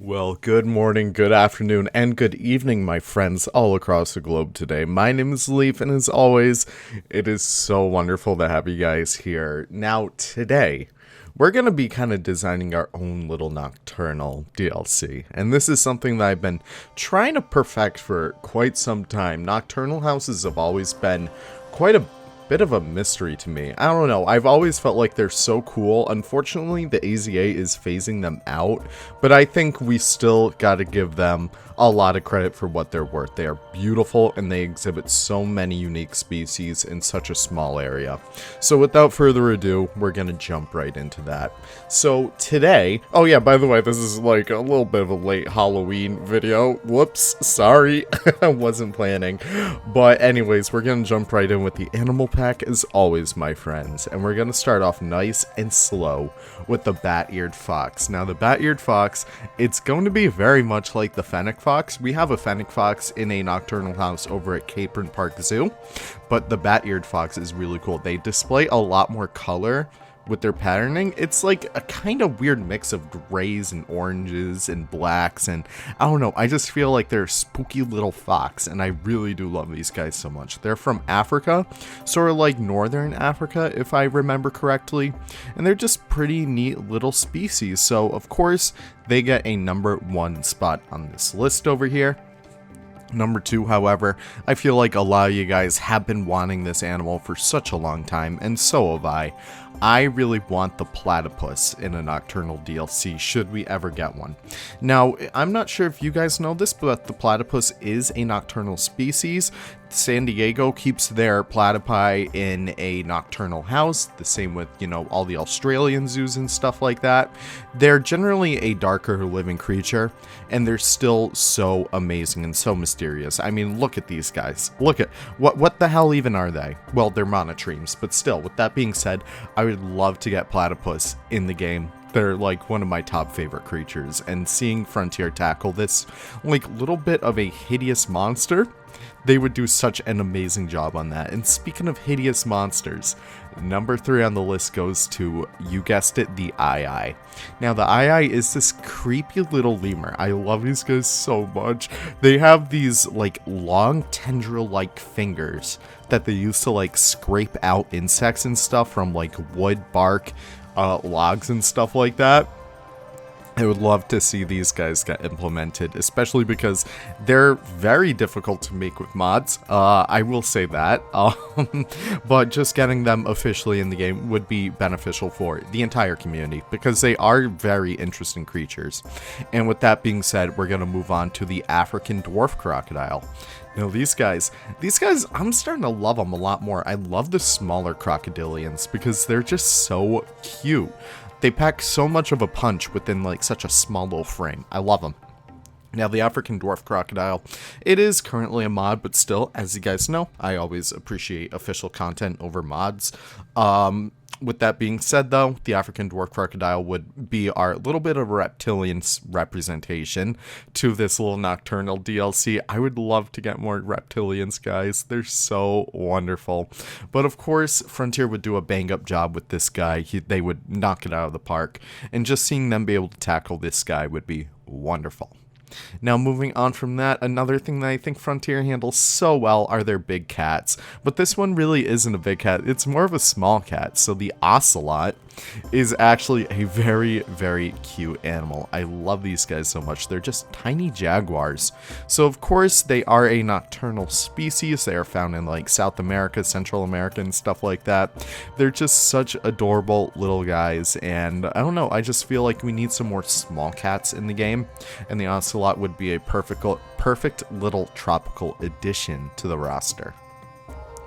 Well, good morning, good afternoon, and good evening, my friends all across the globe today. My name is Leaf, and as always, it is so wonderful to have you guys here. Now, today, we're going to be kind of designing our own little Nocturnal DLC, and this is something that I've been trying to perfect for quite some time. Nocturnal houses have always been quite a bit of a mystery to me. I don't know, I've always felt like they're so cool. Unfortunately, the AZA is phasing them out, but I think we still gotta give them a lot of credit for what they're worth. They are beautiful and they exhibit so many unique species in such a small area. So without further ado, we're gonna jump right into that. So today, oh yeah, by the way, this is like a little bit of a late Halloween video. Whoops, sorry, I wasn't planning. But anyways, we're gonna jump right in with the animal pack as always, my friends. And we're gonna start off nice and slow with the bat-eared fox. Now the bat-eared fox, it's going to be very much like the fennec fox. We have a fennec fox in a nocturnal house over at Capron Park Zoo, but the bat-eared fox is really cool. They display a lot more color with their patterning. It's like a kind of weird mix of grays and oranges and blacks, and I don't know, I just feel like they're a spooky little fox, and I really do love these guys so much. They're from Africa, sort of like northern Africa if I remember correctly, and they're just pretty neat little species. So of course they get a #1 spot on this list over here. Number 2, however, I feel like a lot of you guys have been wanting this animal for such a long time, and so have I. I really want the platypus in a Nocturnal DLC, should we ever get one. Now, I'm not sure if you guys know this, but the platypus is a nocturnal species. San Diego keeps their platypi in a nocturnal house, the same with, you know, all the Australian zoos and stuff like that. They're generally a darker living creature, and they're still so amazing and so mysterious. I mean, look at these guys. Look at, what the hell even are they? Well, they're monotremes, but still, with that being said, I would love to get platypus in the game. They're like one of my top favorite creatures, and seeing Frontier tackle this like little bit of a hideous monster, they would do such an amazing job on that. And speaking of hideous monsters, number 3 on the list goes to, you guessed it, the Eye. Now the Eye is this creepy little lemur. I love these guys so much. They have these like long tendril-like fingers that they use to like scrape out insects and stuff from like wood, bark, logs and stuff like that. I would love to see these guys get implemented, especially because they're very difficult to make with mods. I will say that. But just getting them officially in the game would be beneficial for the entire community, because they are very interesting creatures. And with that being said, we're going to move on to the African dwarf crocodile. Now these guys, I'm starting to love them a lot more. I love the smaller crocodilians because they're just so cute. They pack so much of a punch within like such a small little frame. I love them. Now the African dwarf crocodile, it is currently a mod, but still, as you guys know, I always appreciate official content over mods. With that being said, though, the African dwarf crocodile would be our little bit of a reptilian representation to this little Nocturnal DLC. I would love to get more reptilians, guys. They're so wonderful. But of course, Frontier would do a bang-up job with this guy. They would knock it out of the park. And just seeing them be able to tackle this guy would be wonderful. Now moving on from that, another thing that I think Frontier handles so well are their big cats. But this one really isn't a big cat, it's more of a small cat. So the Ocelot is actually a very, very cute animal. I love these guys so much. They're just tiny jaguars. So of course they are a nocturnal species. They are found in like South America, Central America, and stuff like that. They're just such adorable little guys, and I don't know, I just feel like we need some more small cats in the game, and the Ocelot would be a perfect little tropical addition to the roster.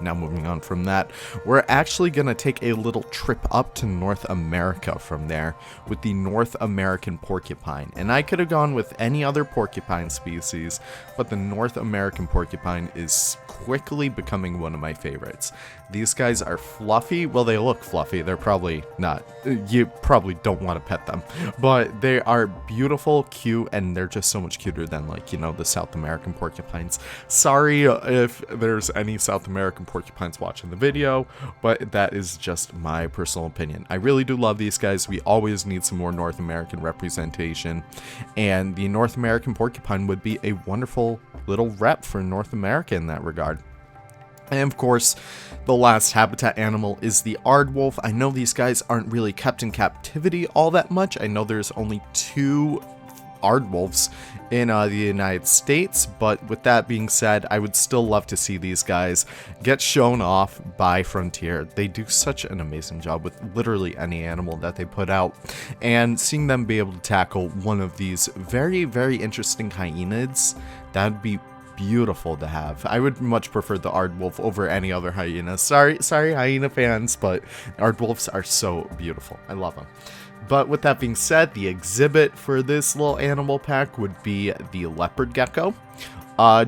Now moving on from that, we're actually going to take a little trip up to North America from there with the North American porcupine. And I could have gone with any other porcupine species, but the North American porcupine is quickly becoming one of my favorites. These guys are fluffy. Well, they look fluffy. They're probably not. You probably don't want to pet them. But they are beautiful, cute, and they're just so much cuter than, like, you know, the South American porcupines. Sorry if there's any South American porcupines watching the video, but that is just my personal opinion. I really do love these guys. We always need some more North American representation, and the North American porcupine would be a wonderful little rep for North America in that regard. And of course, the last habitat animal is the Aardwolf. I know these guys aren't really kept in captivity all that much. I know there's only 2 Aardwolves in the United States, but with that being said, I would still love to see these guys get shown off by Frontier. They do such an amazing job with literally any animal that they put out, and seeing them be able to tackle one of these very, very interesting hyenids, that'd be beautiful to have. I would much prefer the Aardwolf over any other hyena. Sorry hyena fans, but Aardwolves are so beautiful. I love them. But with that being said, the exhibit for this little animal pack would be the Leopard Gecko.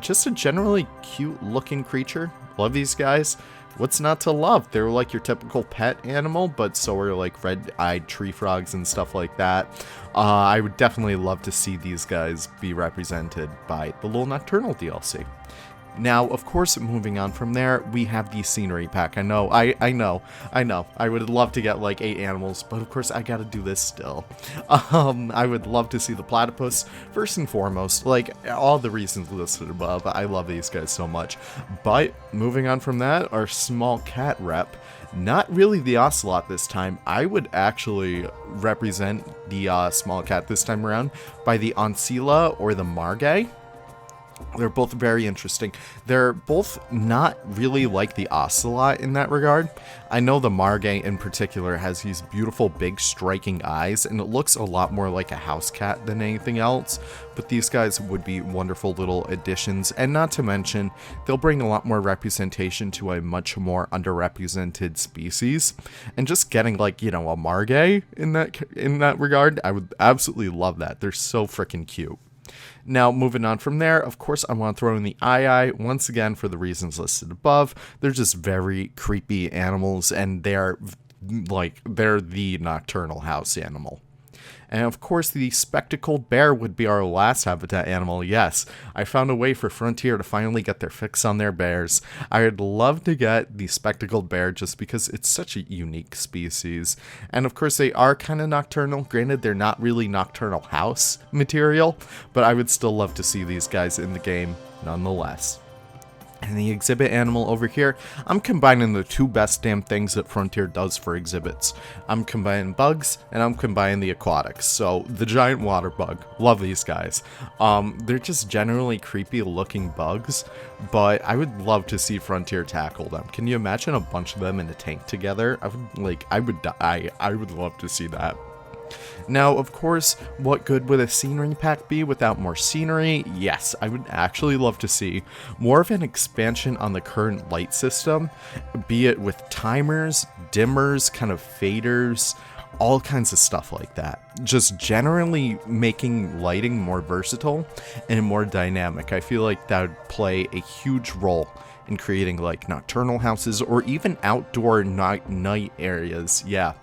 Just a generally cute looking creature. Love these guys. What's not to love? They're like your typical pet animal, but so are like red-eyed tree frogs and stuff like that. I would definitely love to see these guys be represented by the little Nocturnal DLC. Now, of course, moving on from there, we have the scenery pack. I know. I would love to get like 8 animals, but of course I gotta do this still. I would love to see the platypus, first and foremost, like all the reasons listed above. I love these guys so much. But moving on from that, our small cat rep, not really the Ocelot this time. I would actually represent the small cat this time around by the Ocelot or the Margay. They're both very interesting. They're both not really like the Ocelot in that regard. I know the Margay in particular has these beautiful big striking eyes, and it looks a lot more like a house cat than anything else, but these guys would be wonderful little additions, and not to mention, they'll bring a lot more representation to a much more underrepresented species, and just getting, like, you know, a Margay in that regard, I would absolutely love that. They're so freaking cute. Now, moving on from there, of course, I want to throw in the eye once again for the reasons listed above. They're just very creepy animals, and they're the nocturnal house animal. And of course, the spectacled bear would be our last habitat animal. Yes, I found a way for Frontier to finally get their fix on their bears. I would love to get the spectacled bear just because it's such a unique species. And of course, they are kind of nocturnal. Granted, they're not really nocturnal house material, but I would still love to see these guys in the game nonetheless. And the exhibit animal over here, I'm combining the 2 best damn things that Frontier does for exhibits. I'm combining bugs, and I'm combining the aquatics. So, the giant water bug, love these guys. They're just generally creepy looking bugs, but I would love to see Frontier tackle them. Can you imagine a bunch of them in a tank together? I would love to see that. Now, of course, what good would a scenery pack be without more scenery? Yes, I would actually love to see more of an expansion on the current light system, be it with timers, dimmers, kind of faders, all kinds of stuff like that. Just generally making lighting more versatile and more dynamic. I feel like that would play a huge role in creating like nocturnal houses or even outdoor night areas. Yeah.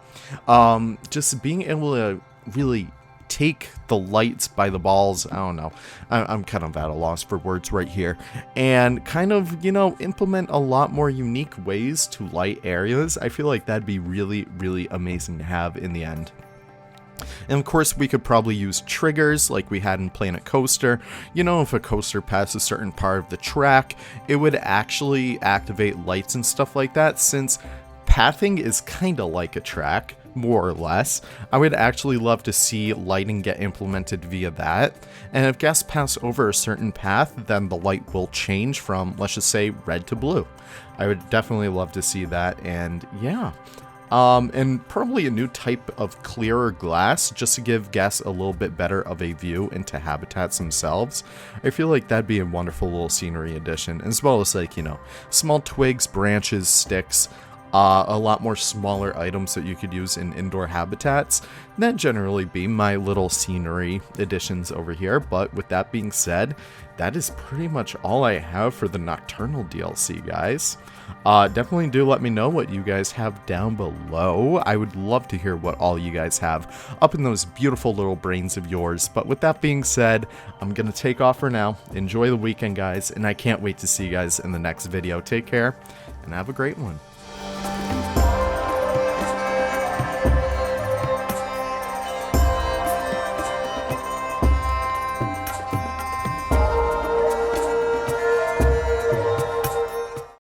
Just being able to really take the lights by the balls. I don't know. I'm kind of at a loss for words right here. And kind of, you know, implement a lot more unique ways to light areas. I feel like that'd be really, really amazing to have in the end. And of course, we could probably use triggers like we had in Planet Coaster. You know, if a coaster passed a certain part of the track, it would actually activate lights and stuff like that. Since pathing is kind of like a track, more or less, I would actually love to see lighting get implemented via that. And if guests pass over a certain path, then the light will change from, let's just say, red to blue. I would definitely love to see that, and yeah. And probably a new type of clearer glass, just to give guests a little bit better of a view into habitats themselves. I feel like that'd be a wonderful little scenery addition, as well as, like, you know, small twigs, branches, sticks, a lot more smaller items that you could use in indoor habitats. That generally be my little scenery additions over here, but with that being said, that is pretty much all I have for the Nocturnal DLC, guys. Definitely do let me know what you guys have down below. I would love to hear what all you guys have up in those beautiful little brains of yours. But with that being said, I'm going to take off for now. Enjoy the weekend, guys, and I can't wait to see you guys in the next video. Take care, and have a great one.